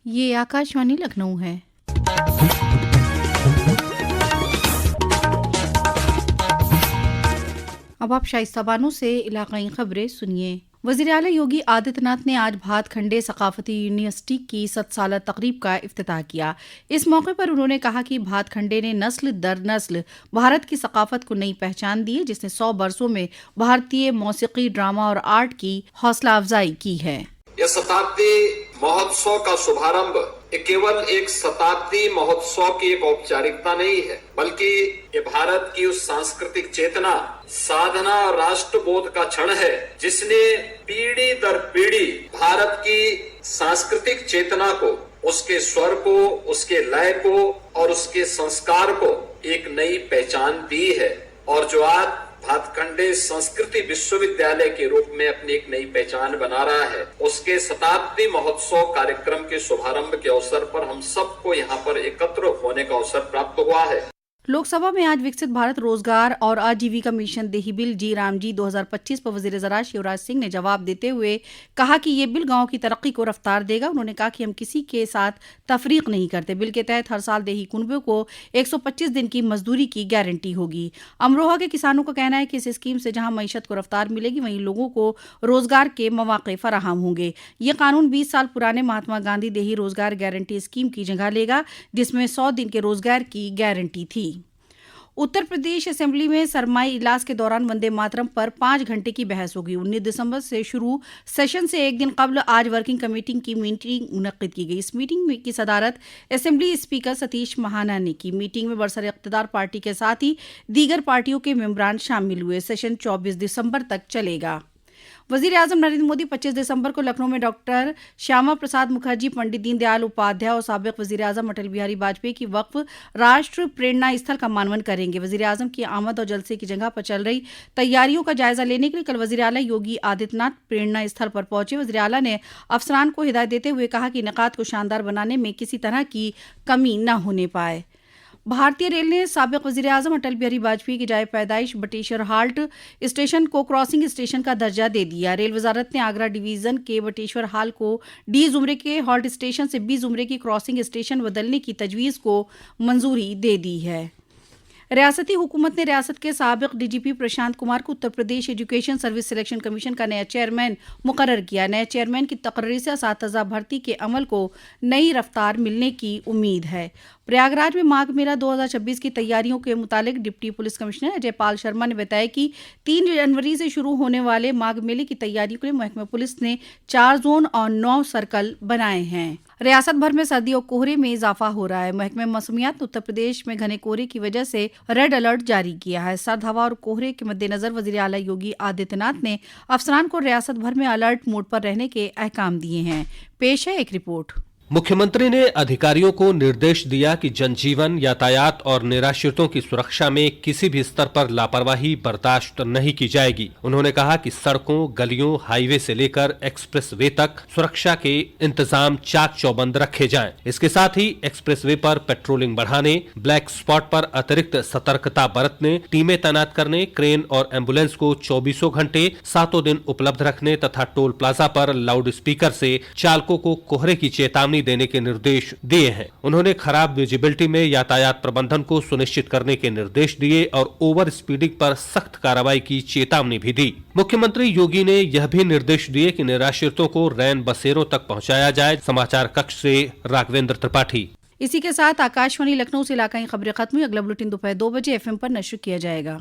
ये आकाशवाणी लखनऊ है। अब आप शाइस्ता बानो से इलाकाई खबरें सुनिए। वज़ीर-ए-आला योगी आदित्यनाथ ने आज भातखंडे सकाफती यूनिवर्सिटी की 7 साला तकरीब का इफ्तिताह किया। इस मौके पर उन्होंने कहा कि भातखंडे ने नस्ल दर नस्ल भारत की सकाफत को नई पहचान दी है, जिसने 100 बरसों में भारतीय मौसीकी, ड्रामा और आर्ट की हौसला अफजाई की है। यह शताब्दी महोत्सव का शुभारंभ केवल एक शताब्दी महोत्सव की एक औपचारिकता नहीं है, बल्कि ये भारत की उस सांस्कृतिक चेतना, साधना और राष्ट्रबोध का क्षण है जिसने पीढ़ी दर पीढ़ी भारत की सांस्कृतिक चेतना को, उसके स्वर को, उसके लय को और उसके संस्कार को एक नई पहचान दी है, और जो आज भातखंडे संस्कृति विश्वविद्यालय के रूप में अपनी एक नई पहचान बना रहा है, उसके शताब्दी महोत्सव कार्यक्रम के शुभारंभ के अवसर पर हम सबको यहाँ पर एकत्र होने का अवसर प्राप्त हुआ है। लोकसभा में आज विकसित भारत रोजगार और आजीविका मिशन देही बिल जी राम जी 2025 पर वजीर ज़राअत शिवराज सिंह ने जवाब देते हुए कहा कि ये बिल गांव की तरक्की को रफ्तार देगा। उन्होंने कहा कि हम किसी के साथ तफरीक नहीं करते। बिल के तहत हर साल देही कुनबे को 125 दिन की मजदूरी की गारंटी होगी। अमरोहा के किसानों का कहना है कि इस स्कीम से जहां मईशत को रफ्तार मिलेगी, वहीं लोगों को रोजगार के मौके फराहम होंगे। ये कानून 20 साल पुराने महात्मा गांधी देही रोजगार गारंटी स्कीम की जगह लेगा, जिसमें 100 दिन के रोजगार की गारंटी थी। उत्तर प्रदेश असेंबली में सरमाई इजलास के दौरान वंदे मातरम पर 5 घंटे की बहस होगी। 19 दिसंबर से शुरू सेशन से एक दिन कबल आज वर्किंग कमेटी की मीटिंग मुनक्किद की गई। इस मीटिंग की सदारत असेंबली स्पीकर सतीश महाना ने की। मीटिंग में बरसर इख्तिदार पार्टी के साथ ही दीगर पार्टियों के मेंबरान शामिल हुए। सेशन 24 दिसंबर तक चलेगा। वजीर आजम नरेंद्र मोदी 25 दिसंबर को लखनऊ में डॉक्टर श्यामा प्रसाद मुखर्जी, पंडित दीनदयाल उपाध्याय और साबिक वजीर आजम अटल बिहारी वाजपेयी की वक्फ राष्ट्र प्रेरणा स्थल का मानवन करेंगे। वजीर आजम की आमद और जलसे की जगह पर चल रही तैयारियों का जायजा लेने के लिए कल वजीर आला योगी आदित्यनाथ प्रेरणा स्थल पर पहुंचे। वजीर आला ने अफसरान को हिदायत देते हुए कहा कि इनेकाद को शानदार बनाने में किसी तरह की कमी न होने पाए। भारतीय रेल ने साबिक वजीर आजम अटल बिहारी वाजपेयी की जाए पैदाइश बटेश्वर हाल्ट स्टेशन को क्रॉसिंग स्टेशन का दर्जा दे दिया। रेल वजारत ने आगरा डिवीजन के बटेश्वर हाल को डी जुमरे के हॉल्ट स्टेशन से बी जुमरे की क्रॉसिंग स्टेशन बदलने की तजवीज़ को मंजूरी दे दी है। रियासती हुकूमत ने रियासत के साबिक डीजीपी प्रशांत कुमार को Uttar Pradesh education service selection commission का नया चेयरमैन मुकर्रर किया। नए चेयरमैन की तकर्री से असातिज़ा भर्ती के अमल को नई रफ्तार मिलने की उम्मीद है। प्रयागराज में माघ मेला 2026 की तैयारियों के मुतालिक deputy police commissioner Ajay Pal Sharma ने बताया कि 3 जनवरी से शुरू होने वाले माघ मेले की तैयारियों के लिए महकमा पुलिस ने 4 जोन और 9 सर्कल बनाए हैं। रियासत भर में सर्दी और कोहरे में इजाफा हो रहा है। महकमे मौसमियात ने उत्तर प्रदेश में घने कोहरे की वजह से रेड अलर्ट जारी किया है। सर्द हवा और कोहरे के मद्देनजर वजीर आला योगी आदित्यनाथ ने अफसरान को रियासत भर में अलर्ट मोड पर रहने के अहकाम दिए हैं। पेश है एक रिपोर्ट। मुख्यमंत्री ने अधिकारियों को निर्देश दिया कि जनजीवन, यातायात और निराश्रितों की सुरक्षा में किसी भी स्तर पर लापरवाही बर्दाश्त नहीं की जाएगी। उन्होंने कहा कि सड़कों, गलियों, हाईवे से लेकर एक्सप्रेस वे तक सुरक्षा के इंतजाम चाक चौबंद रखे जाएं। इसके साथ ही एक्सप्रेस वे पर पेट्रोलिंग बढ़ाने, ब्लैक स्पॉट पर अतिरिक्त सतर्कता बरतने, टीमें तैनात करने, क्रेन और एम्बुलेंस को 24 घंटे 7 दिन उपलब्ध रखने तथा टोल प्लाजा पर लाउड स्पीकर से चालकों को कोहरे की चेतावनी देने के निर्देश दिए हैं। उन्होंने खराब विजिबिलिटी में यातायात प्रबंधन को सुनिश्चित करने के निर्देश दिए और ओवर स्पीडिंग पर सख्त कार्रवाई की चेतावनी भी दी। मुख्यमंत्री योगी ने यह भी निर्देश दिए कि निराश्रितों को रैन बसेरों तक पहुंचाया जाए। समाचार कक्ष से राघवेंद्र त्रिपाठी। इसी के साथ आकाशवाणी लखनऊ से इलाकाई खबरें खत्म हुई। अगला बुलेटिन दोपहर 2 बजे FM पर नश्र किया जाएगा।